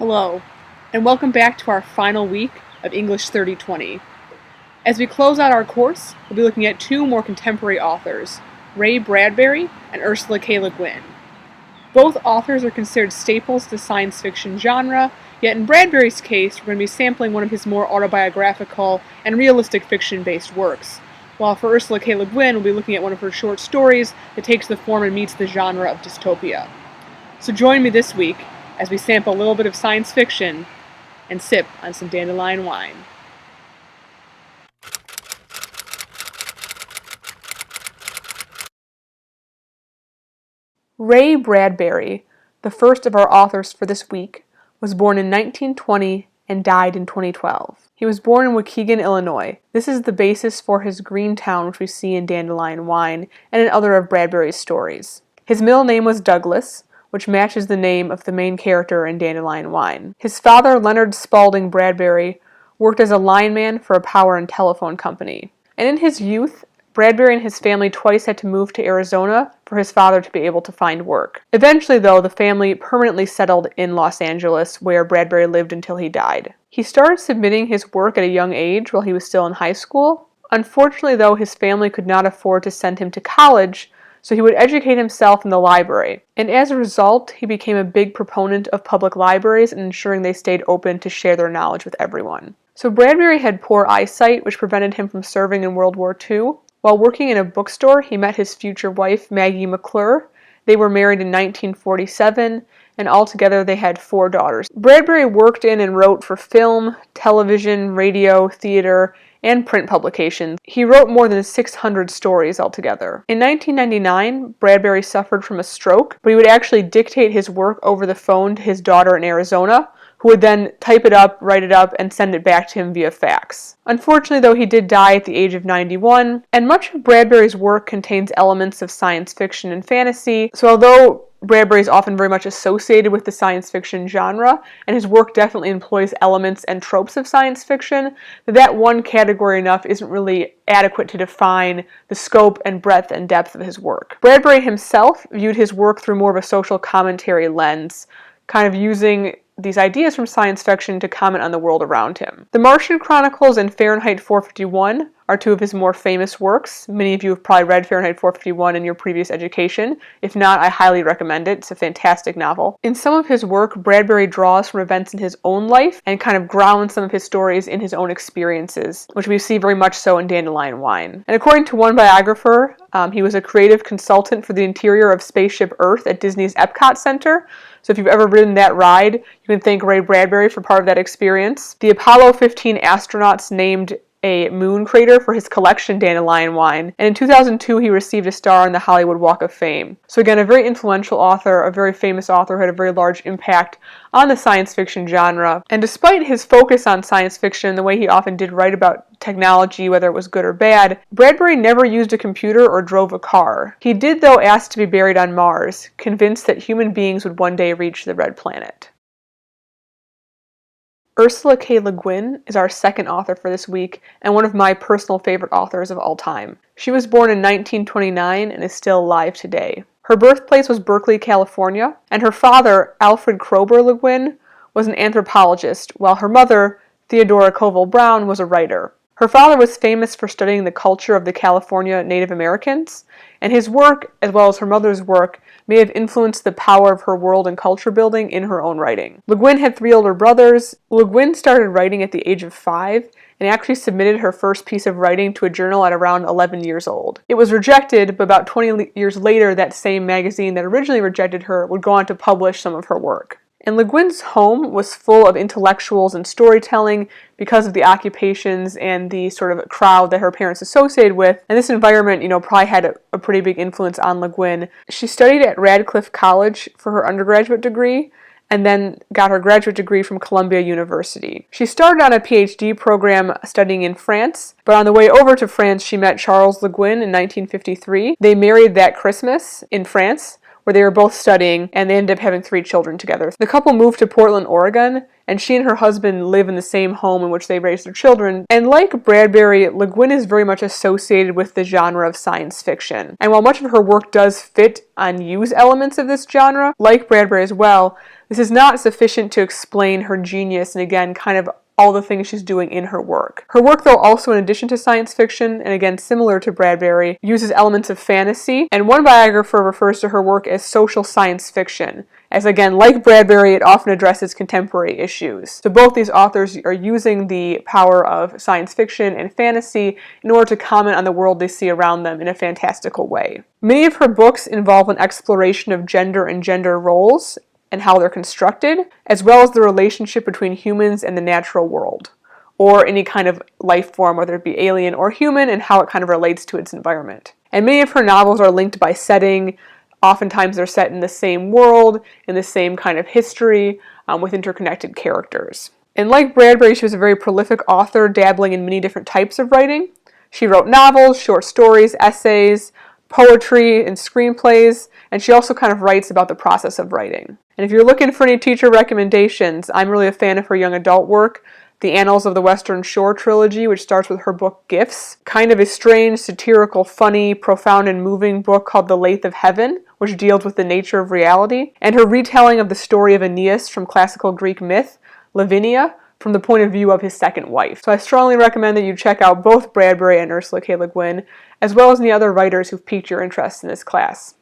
Hello, and welcome back to our final week of English 3020. As we close out our course, we'll be looking at two more contemporary authors, Ray Bradbury and Ursula K Le Guin. Both authors are considered staples to the science fiction genre, yet in Bradbury's case, we're going to be sampling one of his more autobiographical and realistic fiction-based works, while for Ursula K Le Guin, we'll be looking at one of her short stories that takes the form and meets the genre of dystopia. So join me this week as we sample a little bit of science fiction and sip on some dandelion wine. Ray Bradbury, the first of our authors for this week, was born in 1920 and died in 2012. He was born in Waukegan, Illinois. This is the basis for his green town, which we see in Dandelion Wine and in other of Bradbury's stories. His middle name was Douglas, which matches the name of the main character in Dandelion Wine. His father, Leonard Spaulding Bradbury, worked as a lineman for a power and telephone company. And in his youth, Bradbury and his family twice had to move to Arizona for his father to be able to find work. Eventually, though, the family permanently settled in Los Angeles, where Bradbury lived until he died. He started submitting his work at a young age while he was still in high school. Unfortunately, though, his family could not afford to send him to college, so he would educate himself in the library. And as a result, he became a big proponent of public libraries and ensuring they stayed open to share their knowledge with everyone. So Bradbury had poor eyesight, which prevented him from serving in World War II. While working in a bookstore, he met his future wife, Maggie McClure. They were married in 1947, and altogether they had 4 daughters. Bradbury worked in and wrote for film, television, radio, theater, and print publications. He wrote more than 600 stories altogether. In 1999, Bradbury suffered from a stroke, but he would actually dictate his work over the phone to his daughter in Arizona, who would then type it up, write it up, and send it back to him via fax. Unfortunately, though, he did die at the age of 91, and much of Bradbury's work contains elements of science fiction and fantasy, so although Bradbury is often very much associated with the science fiction genre, and his work definitely employs elements and tropes of science fiction, that one category enough isn't really adequate to define the scope and breadth and depth of his work. Bradbury himself viewed his work through more of a social commentary lens, kind of using these ideas from science fiction to comment on the world around him. The Martian Chronicles and Fahrenheit 451 are 2 of his more famous works. Many of you have probably read Fahrenheit 451 in your previous education. If not, I highly recommend it. It's a fantastic novel. In some of his work, Bradbury draws from events in his own life and kind of grounds some of his stories in his own experiences, which we see very much so in Dandelion Wine. And according to one biographer, he was a creative consultant for the interior of Spaceship Earth at Disney's Epcot Center. So if you've ever ridden that ride, you can thank Ray Bradbury for part of that experience. The Apollo 15 astronauts named a moon crater for his collection Dandelion Wine, and in 2002 he received a star on the Hollywood Walk of Fame. So again, a very influential author, a very famous author who had a very large impact on the science fiction genre. And despite his focus on science fiction, the way he often did write about technology, whether it was good or bad, Bradbury never used a computer or drove a car. He did, though, ask to be buried on Mars, convinced that human beings would one day reach the Red Planet. Ursula K Le Guin is our second author for this week, and one of my personal favorite authors of all time. She was born in 1929 and is still alive today. Her birthplace was Berkeley, California, and her father, Alfred Kroeber Le Guin, was an anthropologist, while her mother, Theodora Covell Brown, was a writer. Her father was famous for studying the culture of the California Native Americans, and his work, as well as her mother's work, may have influenced the power of her world and culture building in her own writing. Le Guin had 3 older brothers. Le Guin started writing at the age of 5 and actually submitted her first piece of writing to a journal at around 11 years old. It was rejected, but about 20 years later, that same magazine that originally rejected her would go on to publish some of her work. And Le Guin's home was full of intellectuals and storytelling because of the occupations and the sort of crowd that her parents associated with. And this environment, probably had a pretty big influence on Le Guin. She studied at Radcliffe College for her undergraduate degree and then got her graduate degree from Columbia University. She started on a PhD program studying in France, but on the way over to France, she met Charles Le Guin in 1953. They married that Christmas in France, where they were both studying, and they ended up having 3 children together. The couple moved to Portland, Oregon, and she and her husband live in the same home in which they raised their children. And like Bradbury, Le Guin is very much associated with the genre of science fiction. And while much of her work does fit and use elements of this genre, like Bradbury as well, this is not sufficient to explain her genius and, again, kind of all the things she's doing in her work. Her work, though, also in addition to science fiction, and again similar to Bradbury, uses elements of fantasy, and one biographer refers to her work as social science fiction, as again, like Bradbury, it often addresses contemporary issues. So both these authors are using the power of science fiction and fantasy in order to comment on the world they see around them in a fantastical way. Many of her books involve an exploration of gender and gender roles, and how they're constructed, as well as the relationship between humans and the natural world, or any kind of life form, whether it be alien or human, and how it kind of relates to its environment. And many of her novels are linked by setting. Oftentimes they're set in the same world, in the same kind of history, with interconnected characters. And like Bradbury, she was a very prolific author, dabbling in many different types of writing. She wrote novels, short stories, essays, poetry, and screenplays, and she also kind of writes about the process of writing. And if you're looking for any teacher recommendations, I'm really a fan of her young adult work, the Annals of the Western Shore trilogy, which starts with her book Gifts, kind of a strange, satirical, funny, profound, and moving book called The Lathe of Heaven, which deals with the nature of reality, and her retelling of the story of Aeneas from classical Greek myth, Lavinia, from the point of view of his second wife. So I strongly recommend that you check out both Bradbury and Ursula K Le Guin, as well as any other writers who've piqued your interest in this class.